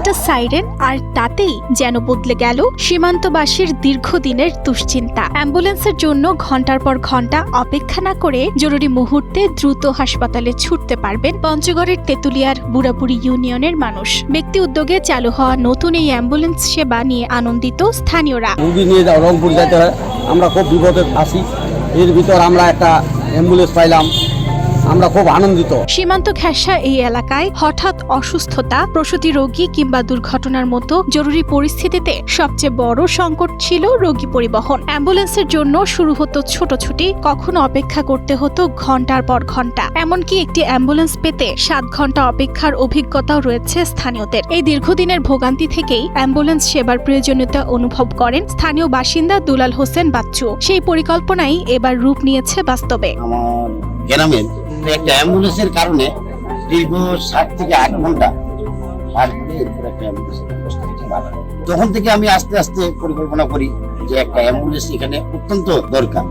একটা সাইরেন আর তাতেই যেন বদলে গেল সীমান্তবাসীর দীর্ঘদিনের দুশ্চিন্তা। অ্যাম্বুলেন্সের জন্য ঘন্টার পর ঘন্টা অপেক্ষা না করে জরুরি মুহূর্তে দ্রুত হাসপাতালে ছুটতে পারবেন পঞ্চগড়ের তেতুলিয়ার বুড়াবুড়ি ইউনিয়নের মানুষ। ব্যক্তি উদ্যোগে চালু হওয়া নতুন এই অ্যাম্বুলেন্স সেবা নিয়ে আনন্দিত স্থানীয়রা। রোগী নিয়ে রংপুর যেতে হয়, আমরা খুব বিপদে আছি, এর ভিতর আমরা একটা অ্যাম্বুলেন্স পাইলাম, আমরা খুব আনন্দিত। সীমান্ত ঘেঁষা এই এলাকায় হঠাৎ অসুস্থতা, প্রসূতি রোগী কিংবা দুর্ঘটনার মতো জরুরি পরিস্থিতিতে সবচেয়ে বড় সংকট ছিল রোগী পরিবহন। অ্যাম্বুলেন্সের জন্য শুরু হতো ছোটাছুটি, কখনো অপেক্ষা করতে হতো ঘন্টার পর ঘন্টা। এমনকি একটি অ্যাম্বুলেন্স পেতে 7 ঘন্টা অপেক্ষার অভিজ্ঞতাও রয়েছে স্থানীয়দের। এই দীর্ঘদিনের ভোগান্তি থেকেই অ্যাম্বুলেন্স সেবার প্রয়োজনীয়তা অনুভব করেন স্থানীয় বাসিন্দা দুলাল হোসেন বাচ্চু। সেই পরিকল্পনাই এবার রূপ নিয়েছে বাস্তবে। আমার গ্রামের একটা অ্যাম্বুলেন্সের কারণে দীর্ঘ 7 থেকে 8 ঘন্টা তখন থেকে আমি আস্তে আস্তে পরিকল্পনা করি যে একটা অ্যাম্বুলেন্স এখানে অত্যন্ত দরকার।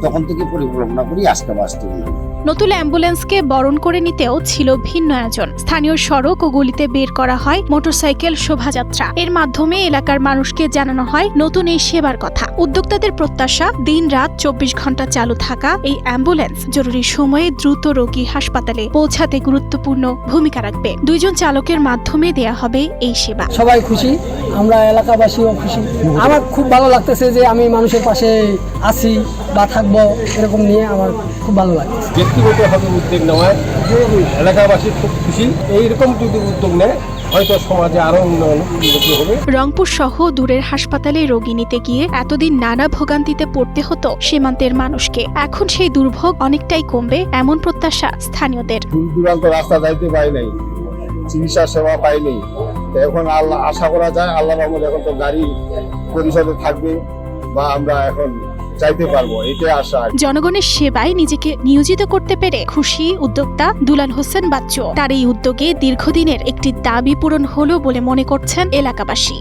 তখন থেকে পরিকল্পনা করি আজকে বাস্তবায়ন। নতুন অ্যাম্বুলেন্সকে বরণ করে নিতেও ছিল ভিন্ন আয়োজন। স্থানীয় সড়ক ও গলিতে বের করা হয় মোটরসাইকেল শোভাযাত্রা। এর মাধ্যমে এলাকার মানুষকে জানানো হয় নতুন এই সেবার কথা। উদ্যোক্তাদের প্রত্যাশা, দিন রাত 24 ঘন্টা চালু থাকা এই অ্যাম্বুলেন্স জরুরি সময়ে দ্রুত রোগী হাসপাতালে পৌঁছাতে গুরুত্বপূর্ণ ভূমিকা রাখবে। 2 জন চালকের মাধ্যমে দেয়া হবে এই সেবা। সবাই খুশি, আমরা এলাকাবাসীও খুশি। আমার খুব ভালো লাগতেছে যে আমি মানুষের পাশে আছি বা থাকবো, এরকম নিয়ে আমার খুব ভালো লাগে। ব্যক্তিগতভাবে উদ্যোগ নেওয়ায় এলাকাবাসী খুব খুশি। এইরকম যদি উদ্যোগ নেয় হয়তো সমাজে আরো উন্নয়ন হবে। রংপুর সহ দূরের হাসপাতালে রোগী নিতে গিয়ে এতদিন নানা ভোগান্তিতে পড়তে হতো সীমান্তের মানুষকে। এখন সেই দুর্ভোগ অনেকটাই কমবে এমন প্রত্যাশা স্থানীয়দের। দূর দূরান্ত রাস্তা যাইতে পাই নাই, চিকিৎসা সেবা পাইনি, এখন আল্লাহ আশা করা যায় আল্লাহর রহমতে এখন তো গাড়ি পরিষদে থাকবে বা আমরা এখন চাইতে পারবো, এটাই আশা। জনগণের সেবায় নিজেকে নিয়োজিত করতে পেরে খুশি উদ্যোক্তা দুলাল হোসেন বাচ্চু। তার এই উদ্যোগে দীর্ঘদিনের একটি দাবি পূরণ হলো বলে মনে করছেন এলাকাবাসী।